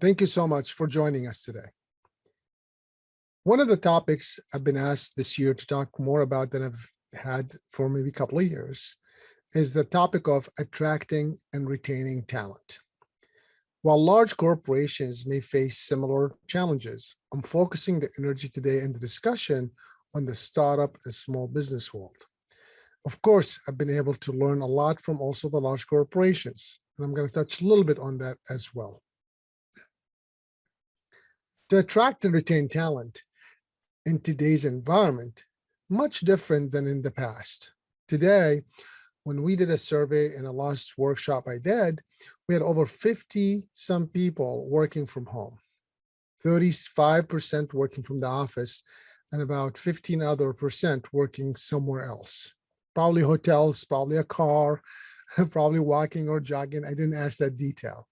Thank you so much for joining us today. One of the topics I've been asked this year to talk more about than I've had for maybe a couple of years is the topic of attracting and retaining talent. While large corporations may face similar challenges, I'm focusing the energy today in the discussion on the startup and small business world. Of course, I've been able to learn a lot from also the large corporations, and I'm going to touch a little bit on that as well. To attract and retain talent in today's environment, much different than in the past. Today, when we did a survey in a last workshop I did, we had over 50 some people working from home, 35% working from the office, and about 15 other percent working somewhere else. Probably hotels, probably a car, probably walking or jogging. I didn't ask that detail.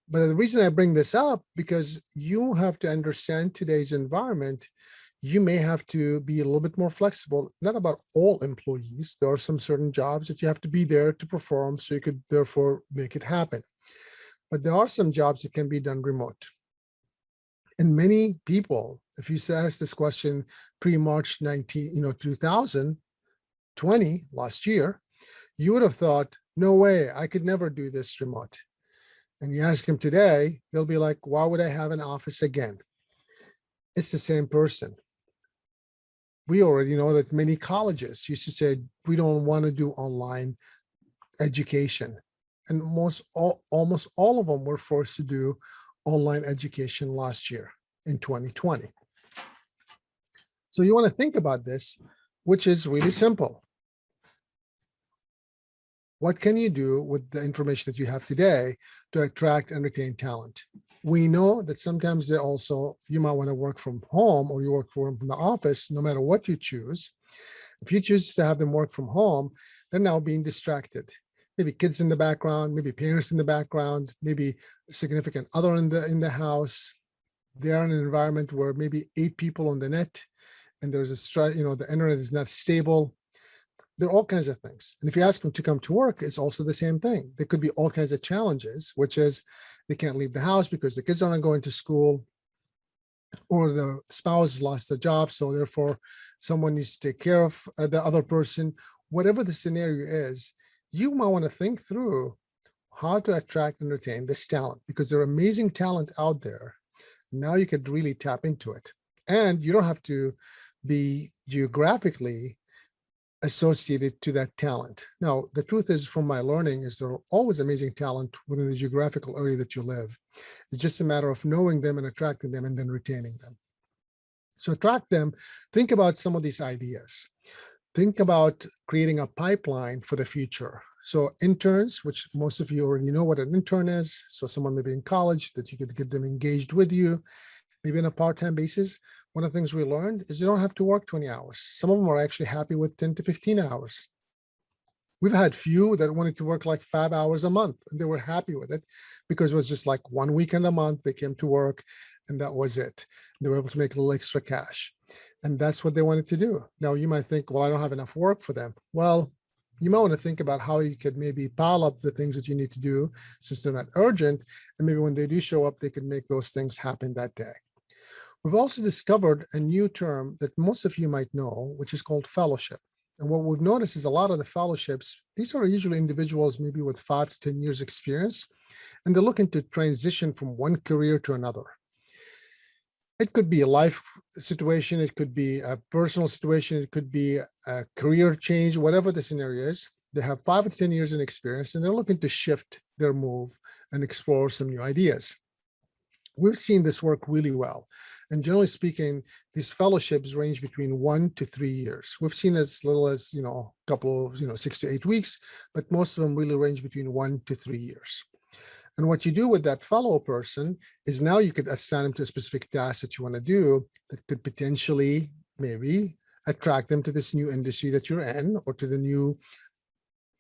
But the reason I bring this up, because you have to understand today's environment, you may have to be a little bit more flexible, not about all employees. There are some certain jobs that you have to be there to perform, so you could therefore make it happen. But there are some jobs that can be done remote. And many people, if you ask this question pre-March 2020, last year, you would have thought, no way, I could never do this remote. And you ask them today, they'll be like, why would I have an office again? It's the same person. We already know that many colleges used to say, we don't want to do online education. And almost all of them were forced to do online education last year in 2020. So you want to think about this, which is really simple. What can you do with the information that you have today to attract and retain talent? We know that sometimes you might want to work from home or you work from the office, no matter what you choose. If you choose to have them work from home, they're now being distracted. Maybe kids in the background, maybe parents in the background, maybe a significant other in the house. They are in an environment where maybe 8 people on the net, and there's the internet is not stable. There are all kinds of things. And if you ask them to come to work, it's also the same thing. There could be all kinds of challenges, which is they can't leave the house because the kids aren't going to school, or the spouse lost their job, so therefore someone needs to take care of the other person. Whatever the scenario is, you might want to think through how to attract and retain this talent, because there are amazing talent out there. Now you could really tap into it. And you don't have to be geographically associated to that talent. Now, the truth is, from my learning, is there are always amazing talent within the geographical area that you live. It's just a matter of knowing them and attracting them and then retaining them. So attract them. Think about some of these ideas. Think about creating a pipeline for the future. So interns, which most of you already know what an intern is. So someone maybe in college that you could get them engaged with you, maybe on a part-time basis. One of the things we learned is you don't have to work 20 hours. Some of them are actually happy with 10 to 15 hours. We've had few that wanted to work like 5 hours a month, and they were happy with it because it was just like 1 weekend a month. They came to work and that was it. They were able to make a little extra cash. And that's what they wanted to do. Now you might think, well, I don't have enough work for them. Well, you might want to think about how you could maybe pile up the things that you need to do since they're not urgent. And maybe when they do show up, they can make those things happen that day. We've also discovered a new term that most of you might know, which is called fellowship. And what we've noticed is a lot of the fellowships, these are usually individuals maybe with 5 to 10 years experience, and they're looking to transition from one career to another. It could be a life situation, it could be a personal situation, it could be a career change, whatever the scenario is. They have 5 to 10 years in experience, and they're looking to shift their move and explore some new ideas. We've seen this work really well. And generally speaking, these fellowships range between 1 to 3 years. We've seen as little as, a couple, 6 to 8 weeks, but most of them really range between 1 to 3 years. And what you do with that fellow person is now you could assign them to a specific task that you want to do that could potentially maybe attract them to this new industry that you're in, or to the new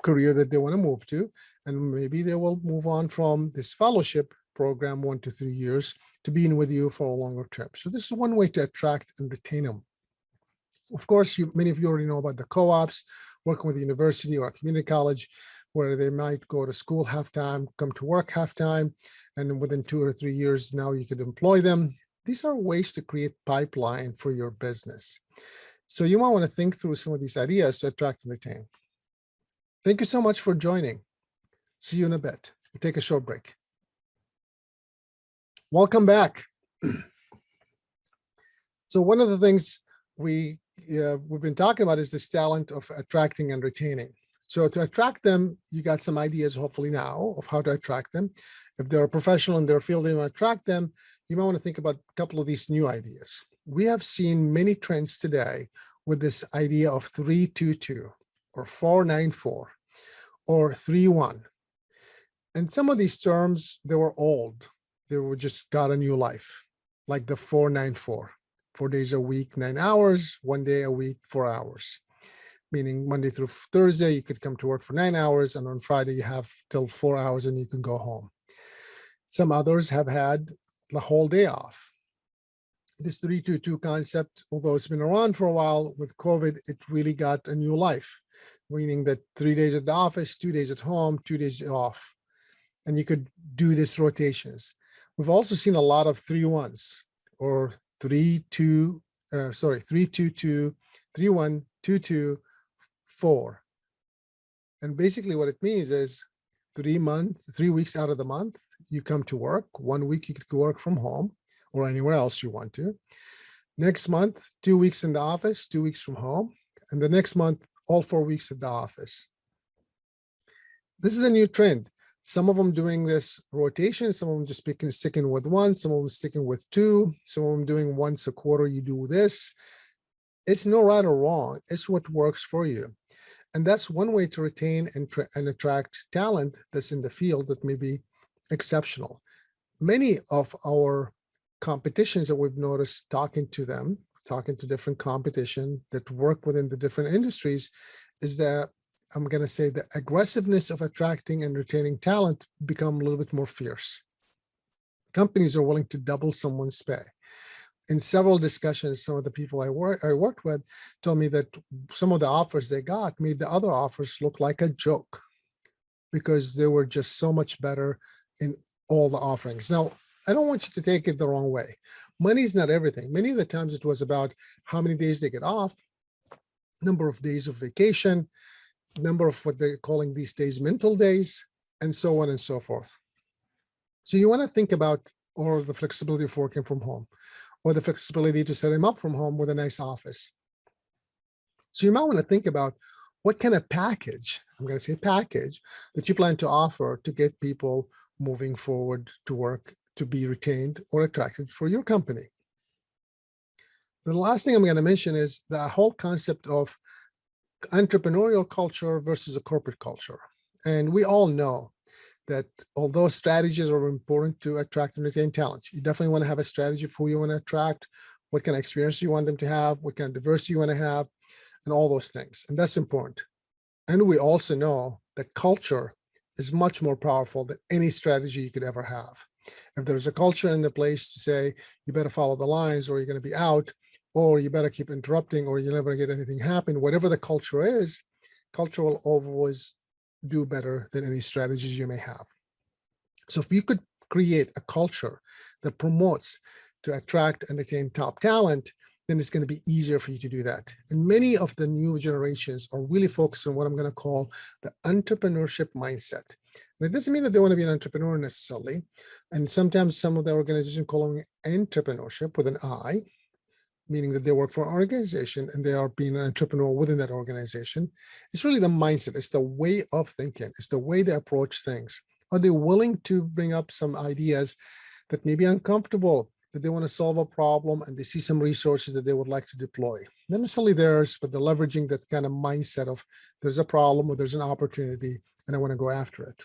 career that they want to move to. And maybe they will move on from this fellowship program 1 to 3 years to being with you for a longer term. So this is one way to attract and retain them. Of course, many of you already know about the co-ops, working with a university or a community college. where they might go to school half-time, come to work half-time, and within 2 or 3 years now you could employ them. These are ways to create pipeline for your business. So you might want to think through some of these ideas to attract and retain. Thank you so much for joining. See you in a bit. We'll take a short break. Welcome back. So one of the things we've been talking about is this talent of attracting and retaining. So to attract them, you got some ideas hopefully now of how to attract them. If they're a professional in their field, they want to attract them, you might want to think about a couple of these new ideas. We have seen many trends today with this idea of 322 or 494 or 31. And some of these terms, they were old. They were just got a new life, like the 494, 4 days a week, 9 hours, 1 day a week, 4 hours. Meaning Monday through Thursday, you could come to work for 9 hours, and on Friday you have till 4 hours and you can go home. Some others have had the whole day off. This 322 concept, although it's been around for a while, with COVID, it really got a new life, meaning that 3 days at the office, 2 days at home, 2 days off. And you could do this rotations. We've also seen a lot of 3-1s or 3-2, 3-2-2, 3-1-2-2, 4. And basically what it means is 3 weeks out of the month, you come to work. 1 week you could work from home or anywhere else you want to. Next month, 2 weeks in the office, 2 weeks from home. And the next month, all 4 weeks at the office. This is a new trend. Some of them doing this rotation, some of them just sticking with one, some of them sticking with two, some of them doing once a quarter, you do this. It's no right or wrong. It's what works for you. And that's one way to retain and attract talent that's in the field that may be exceptional. Many of our competitions that we've noticed talking to different competition that work within the different industries is that I'm going to say the aggressiveness of attracting and retaining talent become a little bit more fierce. Companies are willing to double someone's pay. In several discussions, some of the people I worked with told me that some of the offers they got made the other offers look like a joke because they were just so much better in all the offerings. Now, I don't want you to take it the wrong way. Money is not everything. Many of the times it was about how many days they get off, number of days of vacation, number of what they're calling these days mental days, and so on and so forth. So you want to think about or the flexibility of working from home, or the flexibility to set them up from home with a nice office. So you might want to think about what kind of package, I'm going to say package, that you plan to offer to get people moving forward to work, to be retained or attracted for your company. The last thing I'm going to mention is the whole concept of entrepreneurial culture versus a corporate culture. And we all know that although strategies are important to attract and retain talent, you definitely want to have a strategy for who you want to attract, what kind of experience you want them to have, what kind of diversity you want to have, and all those things. And that's important. And we also know that culture is much more powerful than any strategy you could ever have. If there's a culture in the place to say, you better follow the lines or you're going to be out, or you better keep interrupting, or you'll never get anything happen. Whatever the culture is, culture will always do better than any strategies you may have. So if you could create a culture that promotes to attract and retain top talent, then it's going to be easier for you to do that. And many of the new generations are really focused on what I'm going to call the entrepreneurship mindset. And it doesn't mean that they want to be an entrepreneur necessarily. And sometimes some of the organizations calling entrepreneurship with an I, meaning that they work for an organization and they are being an entrepreneur within that organization. It's really the mindset. It's the way of thinking. It's the way they approach things. Are they willing to bring up some ideas that may be uncomfortable, that they want to solve a problem and they see some resources that they would like to deploy? Not necessarily theirs, but they're leveraging that kind of mindset of there's a problem or there's an opportunity and I want to go after it.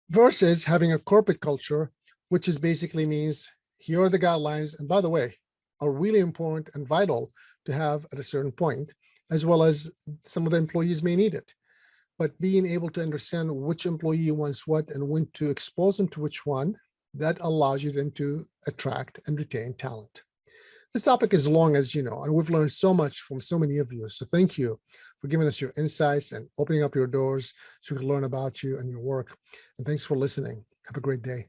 Versus having a corporate culture, which is basically means here are the guidelines. And by the way, are really important and vital to have at a certain point, as well as some of the employees may need it. But being able to understand which employee wants what and when to expose them to which one, that allows you then to attract and retain talent. This topic is long, as you know, and we've learned so much from so many of you. So thank you for giving us your insights and opening up your doors so we can learn about you and your work. And thanks for listening. Have a great day.